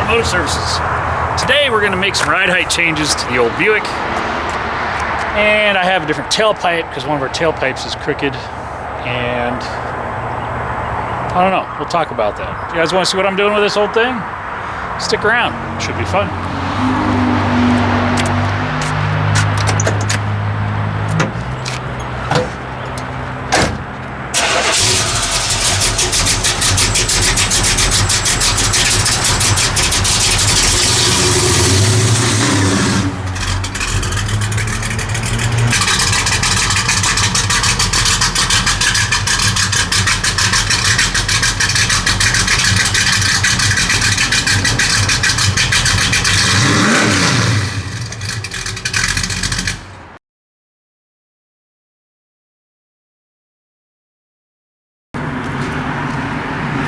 Automotive Services. Today we're going to make some ride height changes to the old Buick. And I have a different tailpipe because one of our tailpipes is crooked. And I don't know, we'll talk about that. If you guys want to see what I'm doing with this old thing, stick around, it should be fun.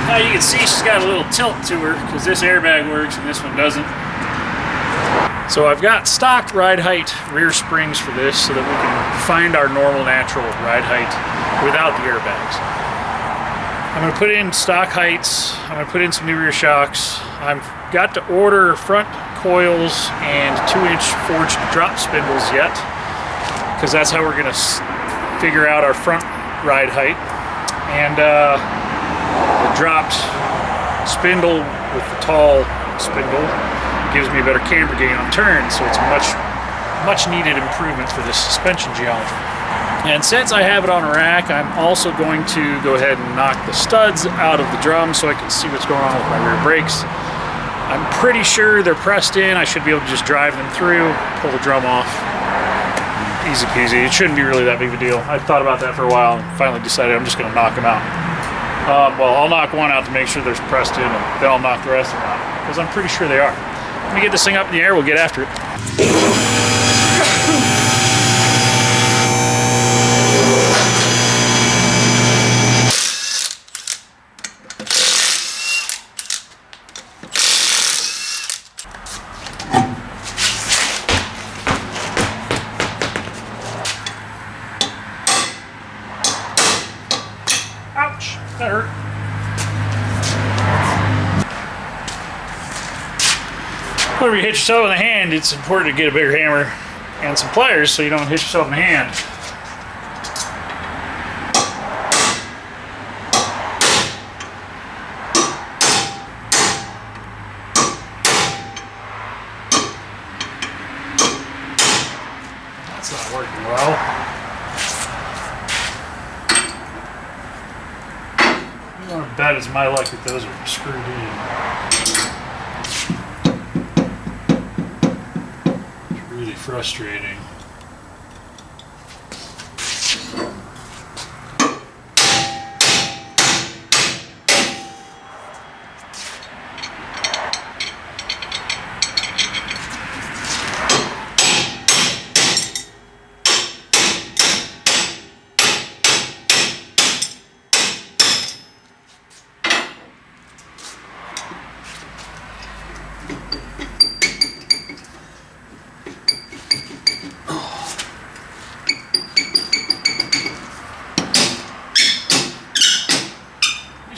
Now you can see she's got a little tilt to her because this airbag works and this one doesn't. So I've got stock ride height rear springs for this so that we can find our normal natural ride height without the airbags. I'm going to put in stock heights, I'm going to put in some new rear shocks. I've got to order front coils and 2-inch forged drop spindles yet because that's how we're going to figure out our front ride height. And the dropped spindle with the tall spindle gives me a better camber gain on turns, so it's a much needed improvement for this suspension geometry. And since I have it on a rack, I'm also going to go ahead and knock the studs out of the drum so I can see what's going on with my rear brakes. I'm pretty sure they're pressed in. I should be able to just drive them through, pull the drum off. Easy peasy. It shouldn't be really that big of a deal. I thought about that for a while and finally decided I'm just going to knock them out. Well, I'll knock one out to make sure they're pressed in, and then I'll knock the rest of them out, because I'm pretty sure they are. Let me get this thing up in the air, we'll get after it. Ouch, that hurt. Whenever you hit yourself in the hand, it's important to get a bigger hammer and some pliers so you don't hit yourself in the hand. That's not working well. I'm going to bet it's my luck that those are screwed in. It's really frustrating.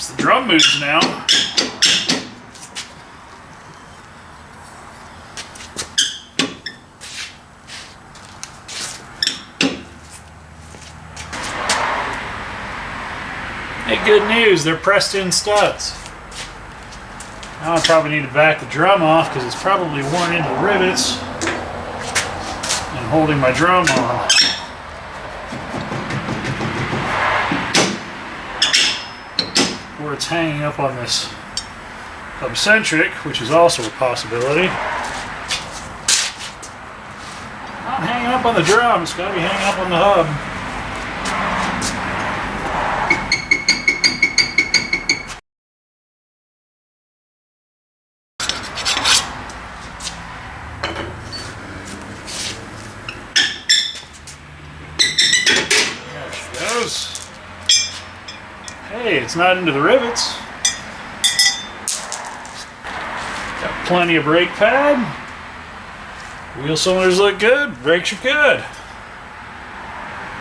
The drum moves now. Hey, good news, they're pressed in studs. Now I probably need to back the drum off because it's probably worn into the rivets and holding my drum on. Or it's hanging up on this eccentric, which is also a possibility. Not hanging up on the drum, it's got to be hanging up on the hub. There she goes. Hey, it's not into the rivets. Got plenty of brake pad. Wheel cylinders look good. Brakes are good.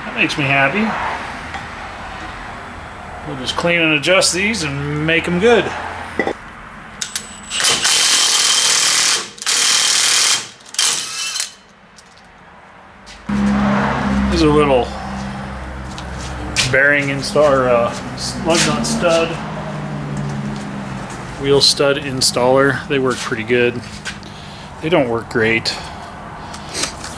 That makes me happy. We'll just clean and adjust these and make them good. bearing installer, lug nut stud, wheel stud installer. They work pretty good. They don't work great.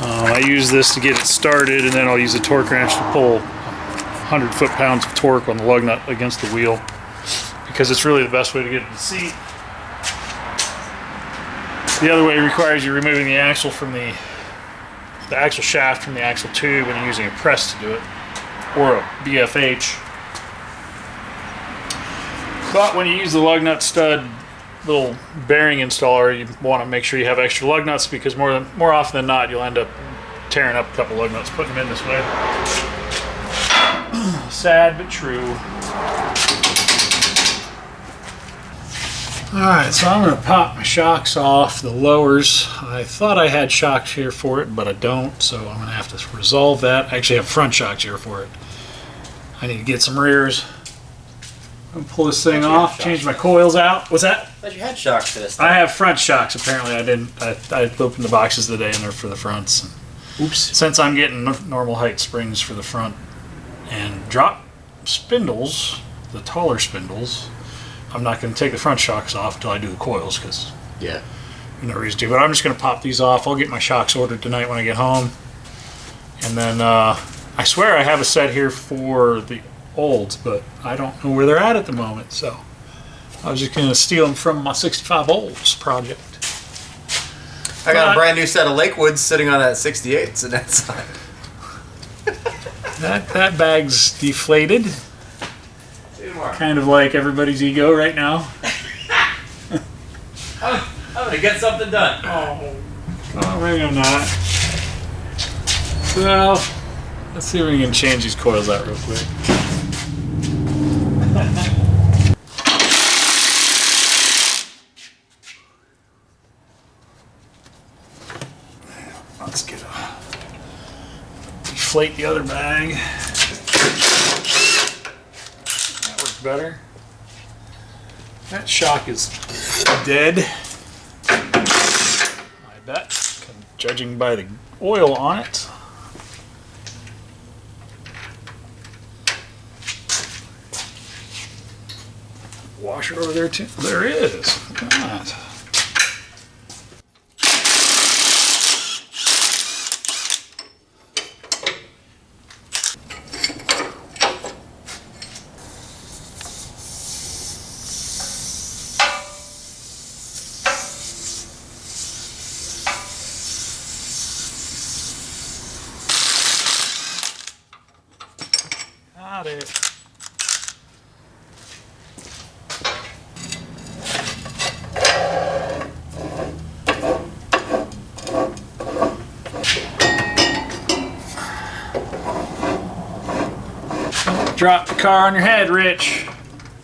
I use this to get it started, and then I'll use a torque wrench to pull 100 foot-pounds of torque on the lug nut against the wheel, because it's really the best way to get it to the seat. The other way requires you removing the axle from the axle shaft from the axle tube, and using a press to do it, or a BFH. But when you use the lug nut stud little bearing installer, you want to make sure you have extra lug nuts, because more often than not you'll end up tearing up a couple lug nuts putting them in this way. Sad but true. Alright, so I'm going to pop my shocks off the lowers. I thought I had shocks here for it, but I don't, so I'm going to have to resolve that. I actually have front shocks here for it. I need to get some rears. I'm gonna pull this thing off, change my coils out. What's that? I thought you had shocks for this. I have front shocks, apparently. I didn't. I opened the boxes today and they're for the fronts. Oops. Since I'm getting normal height springs for the front and drop spindles, the taller spindles, I'm not going to take the front shocks off until I do the coils, because yeah, there's no reason to. But I'm just going to pop these off. I'll get my shocks ordered tonight when I get home. And then I swear I have a set here for the olds, but I don't know where they're at the moment, so I was just going to steal them from my 65 olds project. I got a brand new set of Lakewoods sitting on that 68, so that's fine. that bag's deflated, kind of like everybody's ego right now. I'm gonna get something done. Oh, maybe I'm not. Well, let's see if we can change these coils out real quick. Let's get deflate the other bag. That works better. That shock is dead, I bet, judging by the oil on it. Washer over there too. There is. Look at that. Got it. Drop the car on your head, Rich.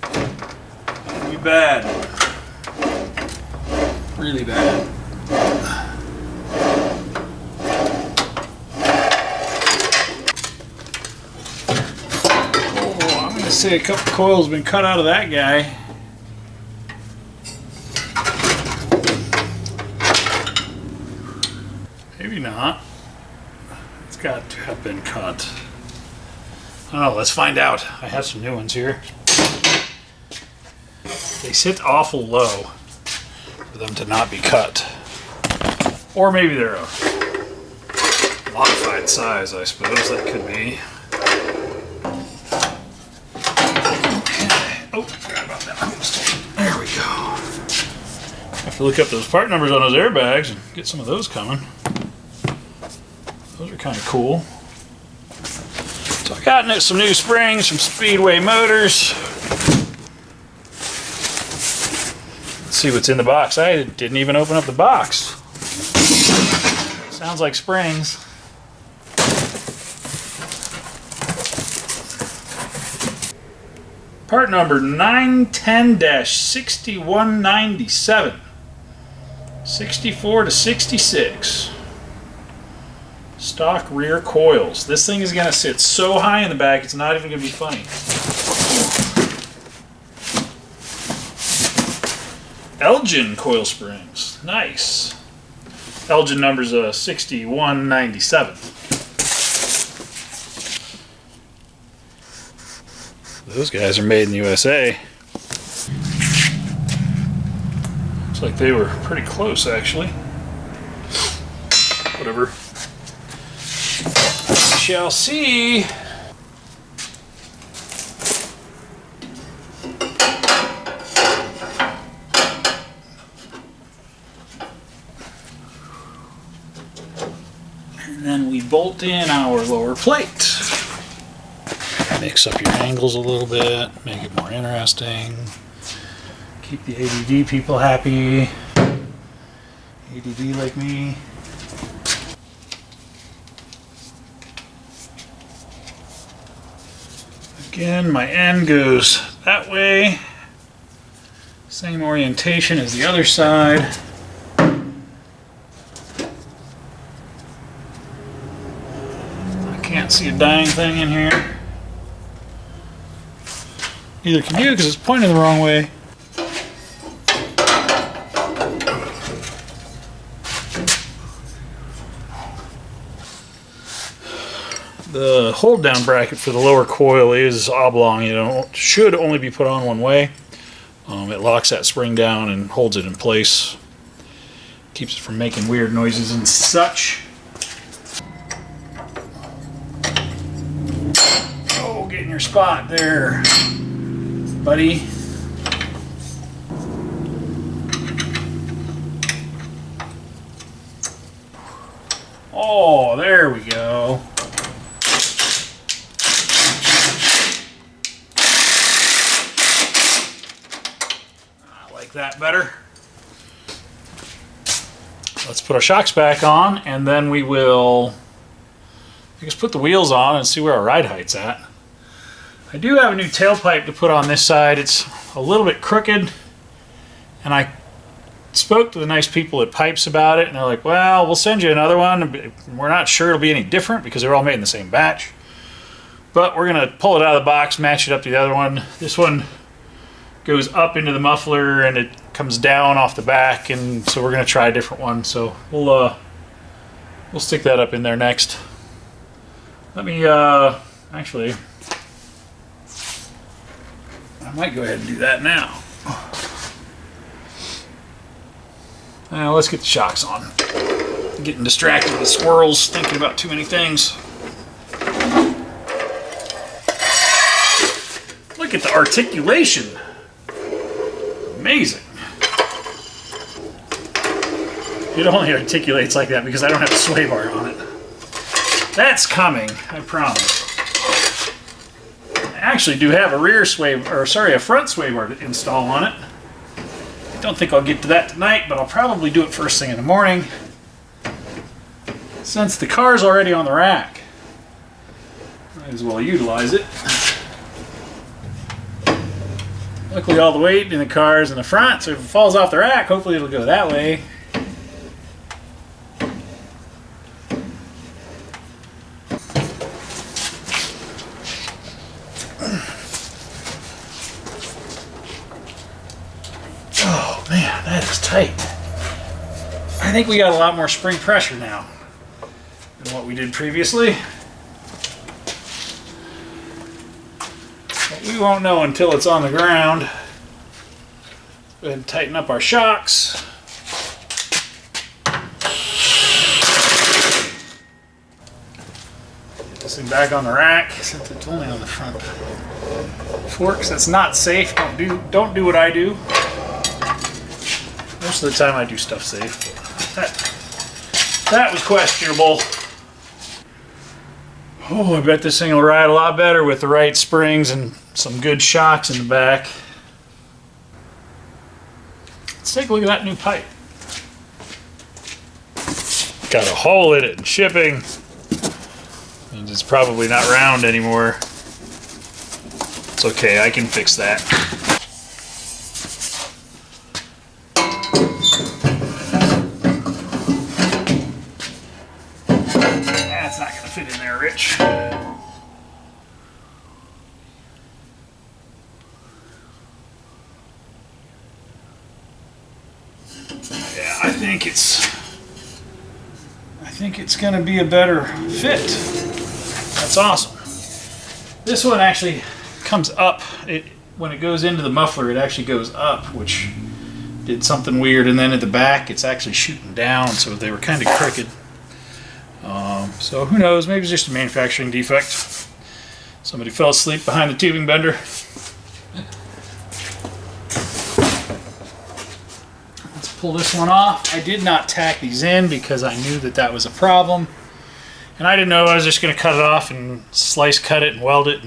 That'd be bad. Really bad. Oh, I'm gonna say a couple coils have been cut out of that guy. Maybe not. It's got to have been cut. Oh, let's find out. I have some new ones here. They sit awful low for them to not be cut. Or maybe they're a modified size, I suppose. That could be. Oh, I forgot about that. There we go. I have to look up those part numbers on those airbags and get some of those coming. Those are kind of cool. So I got some new springs from Speedway Motors. Let's see what's in the box. I didn't even open up the box. Sounds like springs. Part number 910-6197. 64 to 66. Stock rear coils. This thing is going to sit so high in the back, it's not even going to be funny. Elgin coil springs. Nice. Elgin number's 6197. Those guys are made in the USA. Looks like they were pretty close, actually. Whatever. We shall see. And then we bolt in our lower plate. Mix up your angles a little bit, make it more interesting. Keep the ADD people happy. ADD like me. Again, my end goes that way. Same orientation as the other side. I can't see a dang thing in here. Neither can you because it's pointing the wrong way. The hold down bracket for the lower coil is oblong. It should only be put on one way. It locks that spring down and holds it in place. Keeps it from making weird noises and such. Oh, get in your spot there, buddy. Oh, there we go. I like that better. Let's put our shocks back on, and then we will, I guess, put the wheels on and see where our ride height's at. I do have a new tailpipe to put on this side. It's a little bit crooked, and I spoke to the nice people at Pypes about it, and they're like, well, we'll send you another one. We're not sure it'll be any different because they're all made in the same batch. But we're going to pull it out of the box, match it up to the other one. This one goes up into the muffler, and it comes down off the back, and so we're going to try a different one. So we'll stick that up in there next. Let me, actually, I might go ahead and do that now. Now let's get the shocks on. I'm getting distracted with squirrels, thinking about too many things. Look at the articulation. Amazing. It only articulates like that because I don't have a sway bar on it. That's coming, I promise. I actually do have a a front sway bar to install on it. I don't think I'll get to that tonight, but I'll probably do it first thing in the morning. Since the car's already on the rack, might as well utilize it. Luckily all the weight in the car's in the front, so if it falls off the rack, hopefully it'll go that way. Oh man, that is tight. I think we got a lot more spring pressure now than what we did previously. But we won't know until it's on the ground. Go ahead and tighten up our shocks. Get this thing back on the rack since it's only on the front forks. That's not safe. Don't do what I do. Most of the time I do stuff safe. That was questionable. Oh, I bet this thing will ride a lot better with the right springs and some good shocks in the back. Let's take a look at that new pipe. Got a hole in it and shipping. Means it's probably not round anymore. It's okay, I can fix that. That's not gonna fit in there, Rich. Yeah, I think it's gonna be a better fit. That's awesome. This one actually comes up. When it goes into the muffler, it actually goes up, which did something weird. And then at the back, it's actually shooting down, so they were kind of crooked. So who knows? Maybe it's just a manufacturing defect. Somebody fell asleep behind the tubing bender. Let's pull this one off. I did not tack these in because I knew that that was a problem. And I didn't know I was just going to cut it off and slice cut it and weld it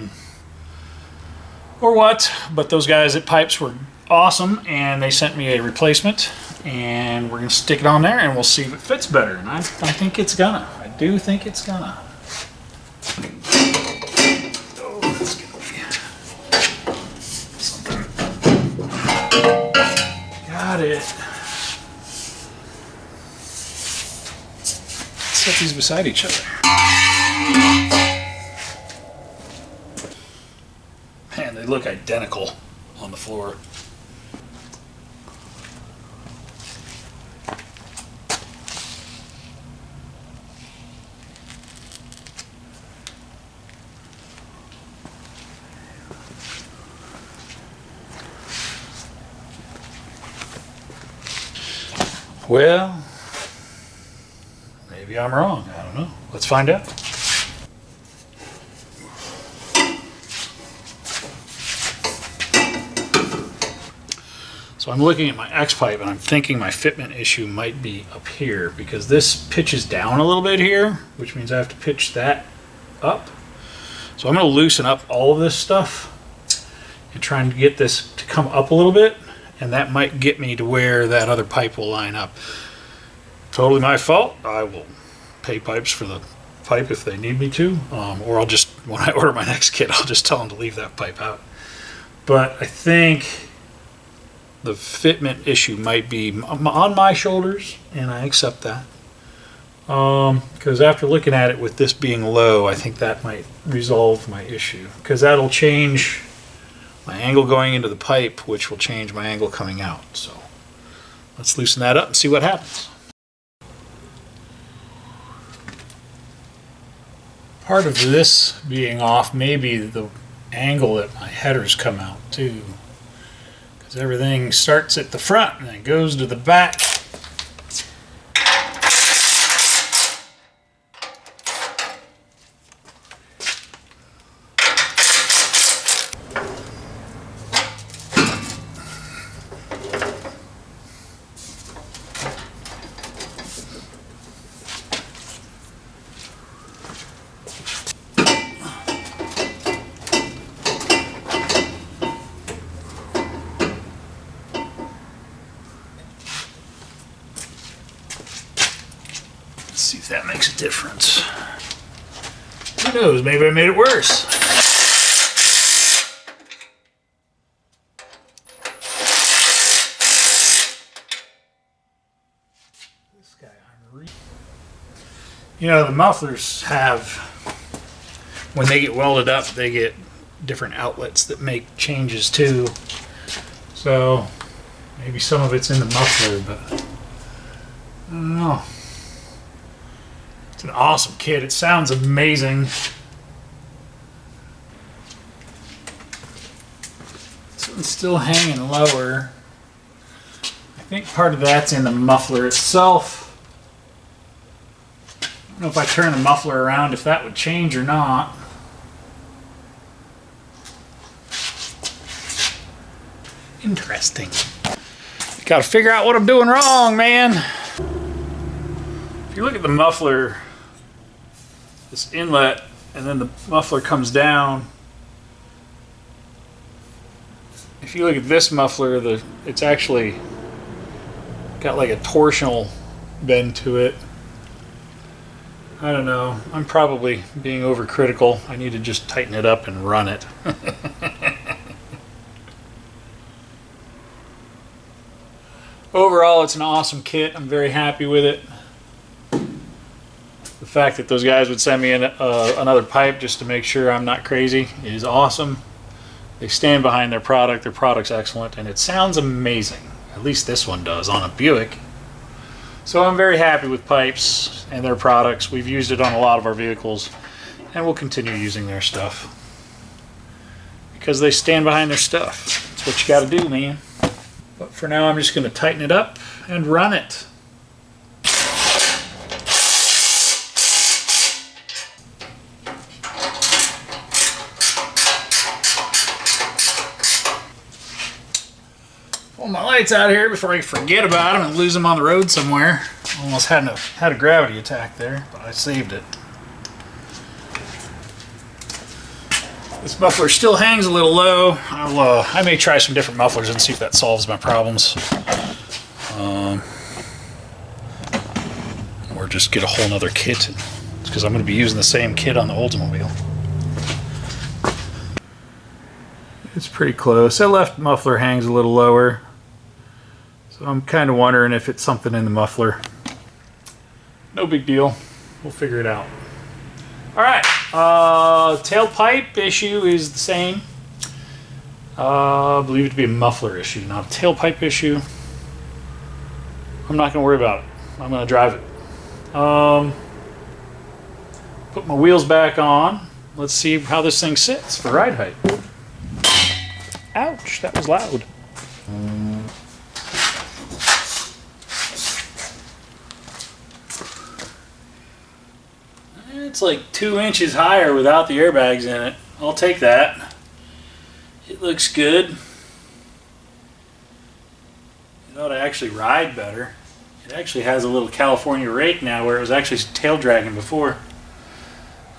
or what. But those guys at Pypes were awesome, and they sent me a replacement, and we're going to stick it on there and we'll see if it fits better. And I think it's gonna. I do think it's gonna. Oh, that's going to be something. Got it. Set these beside each other. Man, they look identical on the floor. Well, maybe I'm wrong. I don't know. Let's find out. So I'm looking at my X pipe and I'm thinking my fitment issue might be up here because this pitches down a little bit here, which means I have to pitch that up. So I'm going to loosen up all of this stuff and try and get this to come up a little bit, and that might get me to where that other pipe will line up. Totally my fault. I will pay Pypes for the pipe if they need me to, or I'll just, when I order my next kit, I'll just tell them to leave that pipe out. But I think the fitment issue might be on my shoulders, and I accept that. Because after looking at it with this being low, I think that might resolve my issue, because that'll change my angle going into the pipe, which will change my angle coming out. So let's loosen that up and see what happens. Part of this being off may be the angle that my headers come out too, because everything starts at the front and then goes to the back. Let's see if that makes a difference. Who knows, maybe I made it worse. This guy, you know, the mufflers have, when they get welded up, they get different outlets that make changes too. So maybe some of it's in the muffler, but I don't know. It's an awesome kit. It sounds amazing. This one's still hanging lower. I think part of that's in the muffler itself. I don't know if I turn the muffler around if that would change or not. Interesting. Gotta figure out what I'm doing wrong, man. If you look at the muffler, this inlet, and then the muffler comes down. If you look at this muffler, it's actually got like a torsional bend to it. I don't know. I'm probably being overcritical. I need to just tighten it up and run it. Overall, it's an awesome kit. I'm very happy with it. The fact that those guys would send me another pipe just to make sure I'm not crazy is awesome. They stand behind their product. Their product's excellent, and it sounds amazing. At least this one does on a Buick. So I'm very happy with Pypes and their products. We've used it on a lot of our vehicles, and we'll continue using their stuff because they stand behind their stuff. That's what you got to do, man. But for now, I'm just going to tighten it up and run it. Pull my lights out here before I forget about them and lose them on the road somewhere. Almost had a gravity attack there, but I saved it. This muffler still hangs a little low. I may try some different mufflers and see if that solves my problems. Or just get a whole nother kit, because I'm going to be using the same kit on the Oldsmobile. It's pretty close. That left muffler hangs a little lower, so I'm kind of wondering if it's something in the muffler. No big deal. We'll figure it out. All right. Tailpipe issue is the same. I believe it to be a muffler issue, not a tailpipe issue. I'm not going to worry about it. I'm going to drive it. Put my wheels back on. Let's see how this thing sits for ride height. Ouch, that was loud. It's like 2 inches higher without the airbags in it. I'll take that. It looks good. It ought to actually ride better. It actually has a little California rake now where it was actually tail dragging before.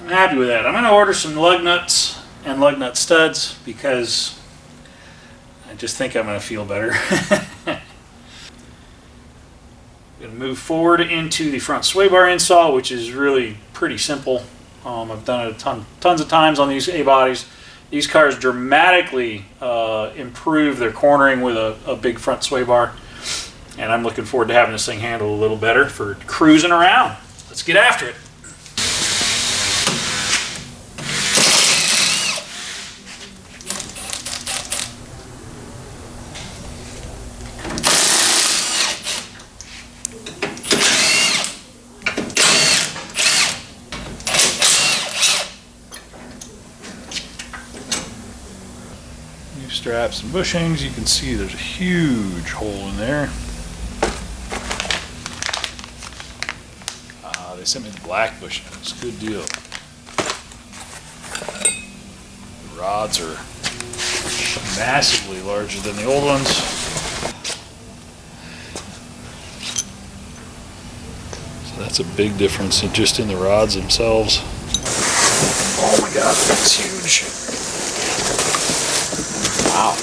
I'm happy with that. I'm going to order some lug nuts and lug nut studs because I just think I'm going to feel better. I'm going to move forward into the front sway bar install, which is really pretty simple. I've done it tons of times on these A-bodies. These cars dramatically improve their cornering with a big front sway bar. And I'm looking forward to having this thing handle a little better for cruising around. Let's get after it. New straps and bushings. You can see there's a huge hole in there. They sent me the black bushings. Good deal. The rods are massively larger than the old ones. So that's a big difference just in the rods themselves. Oh my god, that's huge. Wow.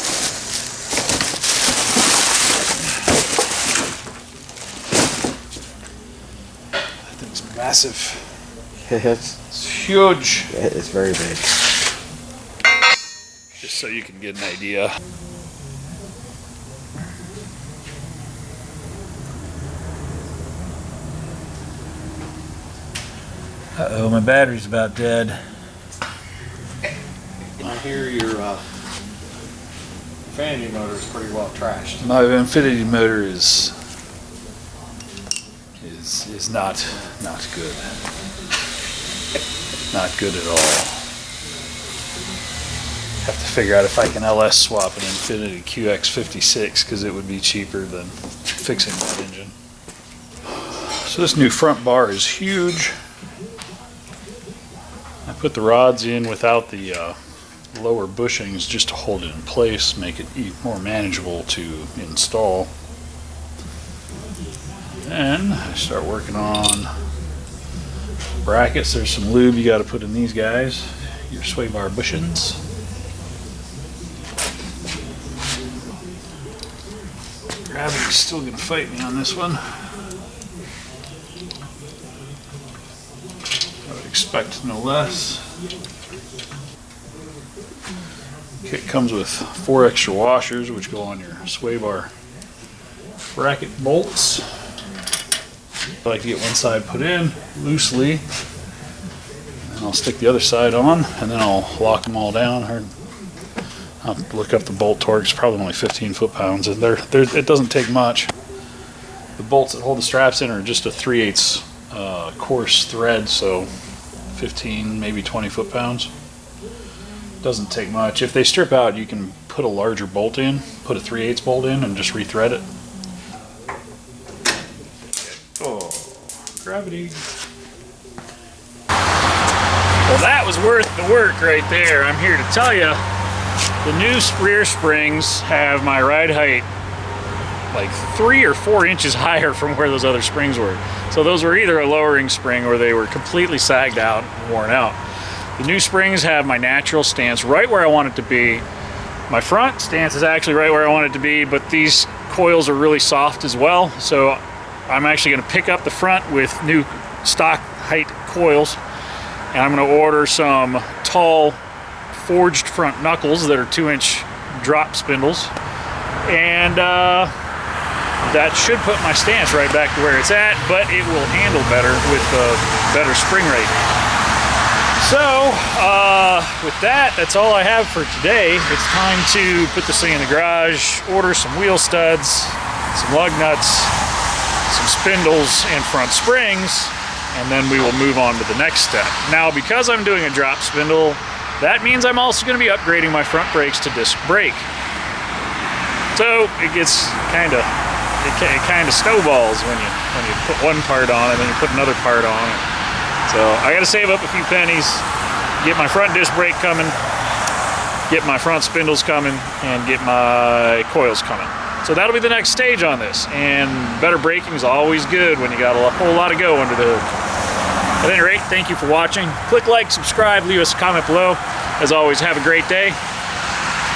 Massive. It's huge. It's very big. Just so you can get an idea. Uh-oh, my battery's about dead. I hear your Infinity motor is pretty well trashed. My Infinity motor is not good. Not good at all. Have to figure out if I can LS swap an Infinity QX56 because it would be cheaper than fixing that engine. So this new front bar is huge. I put the rods in without the lower bushings just to hold it in place, make it more manageable to install. And I start working on brackets. There's some lube you got to put in these guys, your sway bar bushings. Gravity's still going to fight me on this one. I would expect no less. Kit comes with 4 extra washers which go on your sway bar bracket bolts. I like to get one side put in loosely, and I'll stick the other side on, and then I'll lock them all down. I'll look up the bolt torque. It's probably only 15 foot-pounds, and it doesn't take much. The bolts that hold the straps in are just a 3/8 coarse thread, so 15, maybe 20 foot-pounds. Doesn't take much. If they strip out, you can put a larger bolt in, put a 3/8 bolt in, and just rethread it. Oh, gravity. Well, that was worth the work right there. I'm here to tell you, the new rear springs have my ride height like 3 or 4 inches higher from where those other springs were. So those were either a lowering spring or they were completely sagged out and worn out. The new springs have my natural stance right where I want it to be. My front stance is actually right where I want it to be, but these coils are really soft as well. So I'm actually gonna pick up the front with new stock height coils, and I'm gonna order some tall forged front knuckles that are 2-inch drop spindles. And that should put my stance right back to where it's at, but it will handle better with a better spring rate. So, with that, that's all I have for today. It's time to put this thing in the garage, order some wheel studs, some lug nuts, some spindles, and front springs, and then we will move on to the next step. Now, because I'm doing a drop spindle, that means I'm also going to be upgrading my front brakes to disc brake. So it gets kind of snowballs when you put one part on and then you put another part on it. So I got to save up a few pennies, get my front disc brake coming, get my front spindles coming, and get my coils coming. So that'll be the next stage on this. And better braking is always good when you got a whole lot of go under the hood. At any rate, thank you for watching. Click like, subscribe, leave us a comment below. As always, have a great day.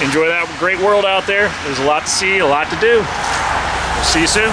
Enjoy that great world out there. There's a lot to see, a lot to do. We'll see you soon.